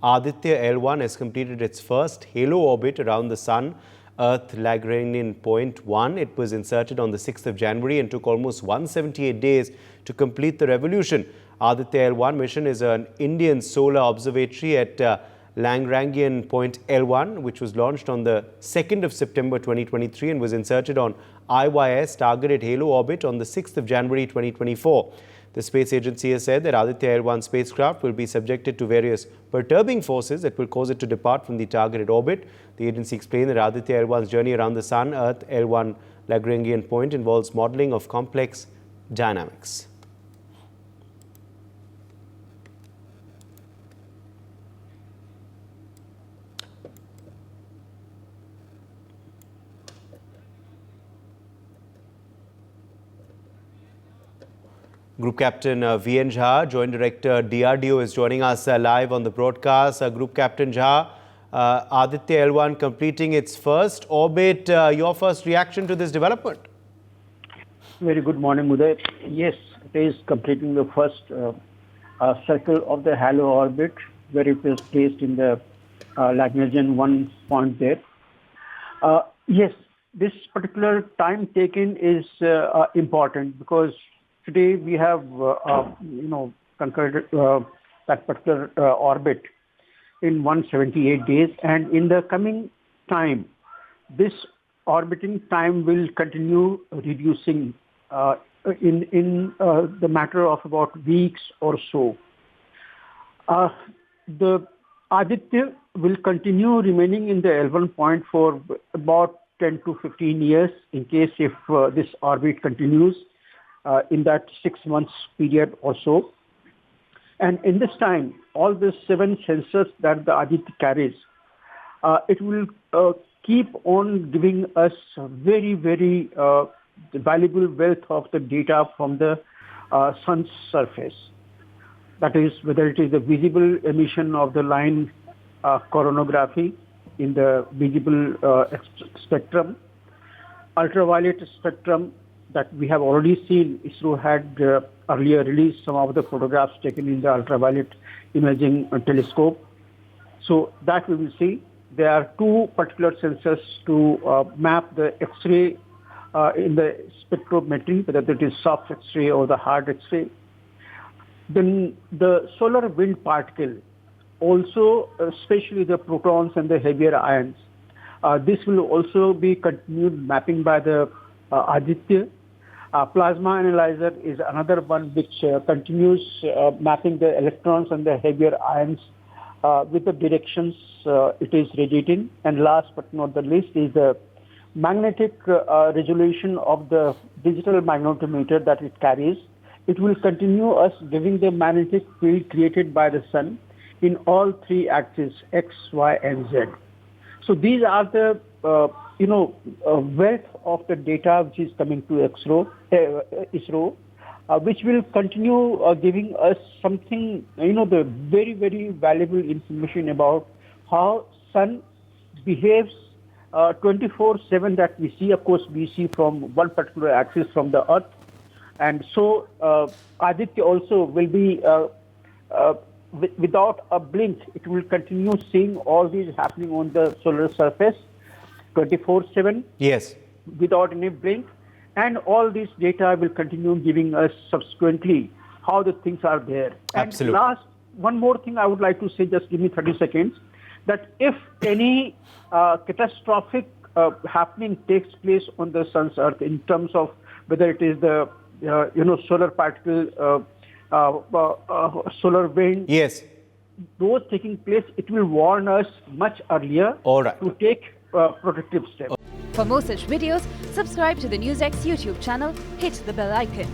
Aditya-L1 has completed its first halo orbit around the Sun, Earth Lagrangian point 1. It was inserted on the 6th of January and took almost 178 days to complete the revolution. Aditya-L1 mission is an Indian solar observatory at Lagrangian point L1, which was launched on the 2nd of September 2023 and was inserted on IYS targeted halo orbit on the 6th of January 2024. The space agency has said that Aditya-L1 spacecraft will be subjected to various perturbing forces that will cause it to depart from the targeted orbit. The agency explained that Aditya-L1's journey around the Sun, Earth L1 Lagrangian point involves modeling of complex dynamics. Group Captain V.N. Jha, Joint Director DRDO, is joining us live on the broadcast. Group Captain Jha, Aditya-L1 completing its first orbit. Your first reaction to this development? Very good morning, Uday. Yes, it is completing the first circle of the halo orbit, where it was placed in the Lagrangian 1 point there. Yes, this particular time taken is important because today we have, concluded that particular orbit in 178 days, and in the coming time, this orbiting time will continue reducing in the matter of about weeks or so. The Aditya will continue remaining in the L1 point for about 10 to 15 years in case if this orbit continues in that 6 months period or so. And in this time, all the 7 sensors that the Aditya carries, it will keep on giving us very, very valuable wealth of the data from the sun's surface. That is, whether it is the visible emission of the line coronagraphy in the visible spectrum, ultraviolet spectrum that we have already seen. ISRO had earlier released some of the photographs taken in the ultraviolet imaging telescope. So that we will see. There are 2 particular sensors to map the X-ray in the spectrometry, whether it is soft X-ray or the hard X-ray. Then the solar wind particle, also especially the protons and the heavier ions. This will also be continued mapping by the Aditya. Plasma analyzer is another one which continues mapping the electrons and the heavier ions with the directions it is radiating. And last but not the least is the magnetic resolution of the digital magnetometer that it carries. It will continue us giving the magnetic field created by the sun in all 3 axes, X, Y, and Z. So these are the wealth of the data which is coming to ISRO, which will continue giving us something, the very, very valuable information about how sun behaves 24/7 that we see. Of course, we see from one particular axis from the Earth. And so Aditya also will be, without a blink, it will continue seeing all these happening on the solar surface 24/7. Yes. Without any blink. And all this data will continue giving us subsequently how the things are there. Absolutely. And last, one more thing I would like to say, just give me 30 seconds, that if any catastrophic happening takes place on the sun's Earth in terms of whether it is the solar particle, solar wind. Yes. Those taking place, it will warn us much earlier. All right. To take protective steps. For more such videos, subscribe to the NewsX YouTube channel, hit the bell icon.